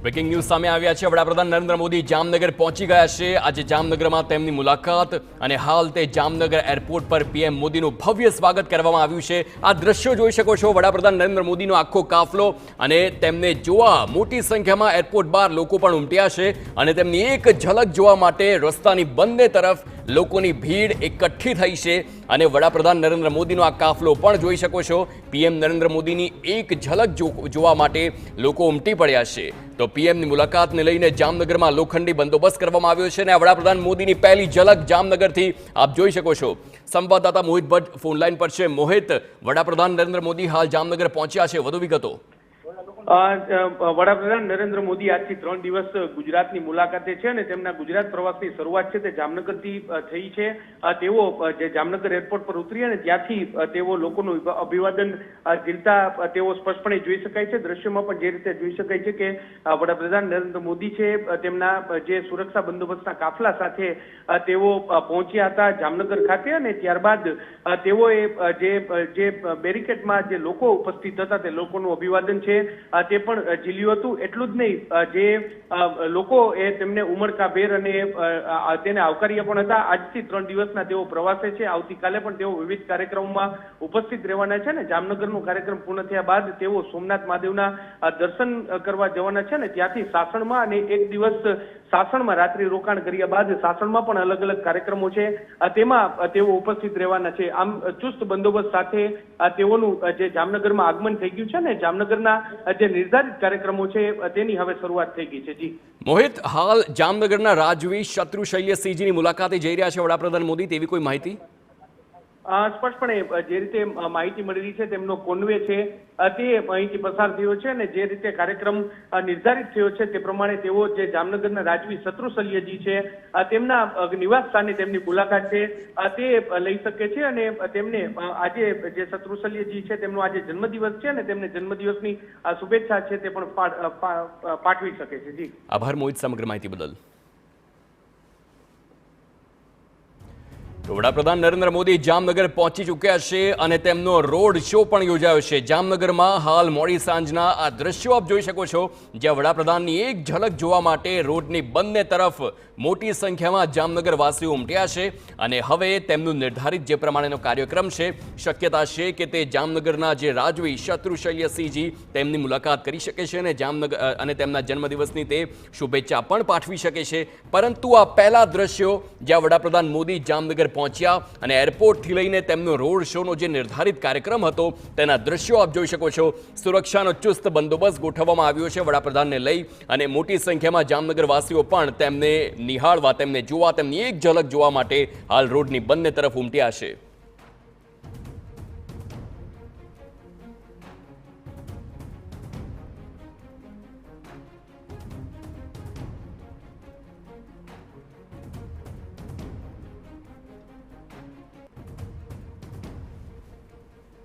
Breaking news સામે આવ્યા છે। વડાપ્રધાન નરેન્દ્ર મોદી જામનગર પહોંચી ગયા છે। આજે જામનગરમાં તેમની મુલાકાત અને હાલ તે જામનગર એરપોર્ટ પર પીએમ મોદીનું ભવ્ય સ્વાગત કરવામાં આવ્યું છે। આ દ્રશ્યો જોઈ શકો છો। વડાપ્રધાન નરેન્દ્ર મોદીનો આખો કાફલો અને તેમને જોવા મોટી સંખ્યામાં એરપોર્ટ બહાર લોકો પણ ઉમટ્યા છે અને તેમની એક ઝલક જોવા માટે રસ્તાની બંને તરફ લોકોની ભીડ એકઠી થઈ છે અને વડાપ્રધાન નરેન્દ્ર મોદીનો આ કાફલો પણ જોઈ શકો છો। પીએમ નરેન્દ્ર મોદીની એક ઝલક જોવા માટે લોકો ઉમટી પડ્યા છે। તો પીએમની મુલાકાતને લઈને જામનગરમાં લોખંડી બંદોબસ્ત કરવામાં આવ્યો છે અને વડાપ્રધાન મોદીની પહેલી ઝલક જામનગરથી આપ જોઈ શકો છો। સંવાદદાતા મોહિત ભટ્ટ ફોન લાઈન પર છે। મોહિત, વડાપ્રધાન નરેન્દ્ર મોદી હાલ જામનગર પહોંચ્યા છે, વધુ વિગતો। વડાપ્રધાન નરેન્દ્ર મોદી આજથી 3 દિવસ ગુજરાતની મુલાકાતે છે અને તેમના ગુજરાત પ્રવાસની શરૂઆત છે તે જામનગરથી થઈ છે। તેઓ જે જામનગર એરપોર્ટ પર ઉતરી અને ત્યાંથી તેઓ લોકોનું અભિવાદન ઝીલતા તેઓ સ્પષ્ટપણે જોઈ શકાય છે। દ્રશ્યોમાં પણ જે રીતે જોઈ શકાય છે કે વડાપ્રધાન નરેન્દ્ર મોદી છે તેમના જે સુરક્ષા બંદોબસ્તના કાફલા સાથે તેઓ પહોંચ્યા હતા જામનગર ખાતે અને ત્યારબાદ તેઓએ જે બેરિકેડમાં જે લોકો ઉપસ્થિત હતા તે લોકોનું અભિવાદન છે તે પણ ઝીલ્યું હતું। એટલું જ નહીં, જે લોકો એ તેમને ઉમળકાભેર અને તેને આવકાર્યા પણ હતા। આજથી 3 દિવસના તેઓ પ્રવાસે છે। આવતીકાલે પણ તેઓ વિવિધ કાર્યક્રમોમાં ઉપસ્થિત રહેવાના છે અને જામનગરનો કાર્યક્રમ પૂર્ણ થયા બાદ તેઓ સોમનાથ મહાદેવના દર્શન કરવા જવાના છે અને ત્યાંથી સાસણમાં અને એક દિવસ સાસણમાં રાત્રિ રોકાણ કર્યા બાદ સાસણમાં પણ અલગ અલગ કાર્યક્રમો છે તેમાં તેઓ ઉપસ્થિત રહેવાના છે। આમ ચુસ્ત બંદોબસ્ત સાથે તેઓનું જે જામનગરમાં આગમન થઈ ગયું છે ને જામનગરના જે નિર્ધારિત કાર્યક્રમો છે તેની હવે શરૂઆત થઈ ગઈ છે। જી મોહિત, હાલ જામનગરના રાજવી શત્રુશૈલ્યસિંહજીની મુલાકાતે જઈ રહ્યા છે વડાપ્રધાન મોદી, તેવી કોઈ માહિતી? સ્પષ્ટપણે જે રીતે માહિતી મળી રહી છે તેમનો કોન્વે છે તે અહીંથી પસાર થયો છે અને જે રીતે કાર્યક્રમ નિર્ધારિત થયો છે તે પ્રમાણે તેઓ જે જામનગરના રાજવી શત્રુશૈલ્યજી છે તેમના નિવાસ સ્થાને તેમની મુલાકાત છે તે લઈ શકે છે અને તેમને આજે જે શત્રુશૈલ્યજી છે તેમનો આજે જન્મદિવસ છે અને તેમને જન્મદિવસની શુભેચ્છા છે તે પણ પાઠવી શકે છે। જી આભાર મોહિત, સમગ્ર માહિતી બદલ। વડાપ્રધાન નરેન્દ્ર મોદી જામનગર પહોંચી ચૂક્યા છે અને તેમનો રોડ શો પણ યોજાયો છે। જામનગરમાં હાલ મોડી સાંજના આ દ્રશ્યો આપ જોઈ શકો છો, જ્યાં વડાપ્રધાનની એક ઝલક જોવા માટે રોડની બંને તરફ મોટી સંખ્યામાં જામનગર વાસીઓ ઉમટ્યા છે અને હવે તેમનું નિર્ધારિત જે પ્રમાણેનો કાર્યક્રમ છે, શક્યતા છે કે તે જામનગરના જે રાજવી શત્રુશૈલ્યસિંહજી તેમની મુલાકાત કરી શકે છે અને જામનગર અને તેમના જન્મદિવસની તે શુભેચ્છા પણ પાઠવી શકે છે। પરંતુ આ પહેલા દ્રશ્યો જ્યાં વડાપ્રધાન મોદી જામનગર પહોંચ્યા અને એરપોર્ટથી લઈને તેમનો રોડ શોનો જે નિર્ધારિત કાર્યક્રમ હતો તેના દ્રશ્યો આપ જોઈ શકો છો। સુરક્ષાનો ચુસ્ત બંદોબસ્ત ગોઠવવામાં આવ્યો છે વડાપ્રધાનને લઈ અને મોટી સંખ્યામાં જામનગર વાસીઓ પણ તેમને નિહાળવા, તેમને જોવા, તેમની એક ઝલક જોવા માટે હાલ રોડની બંને તરફ ઉમટ્યા છે।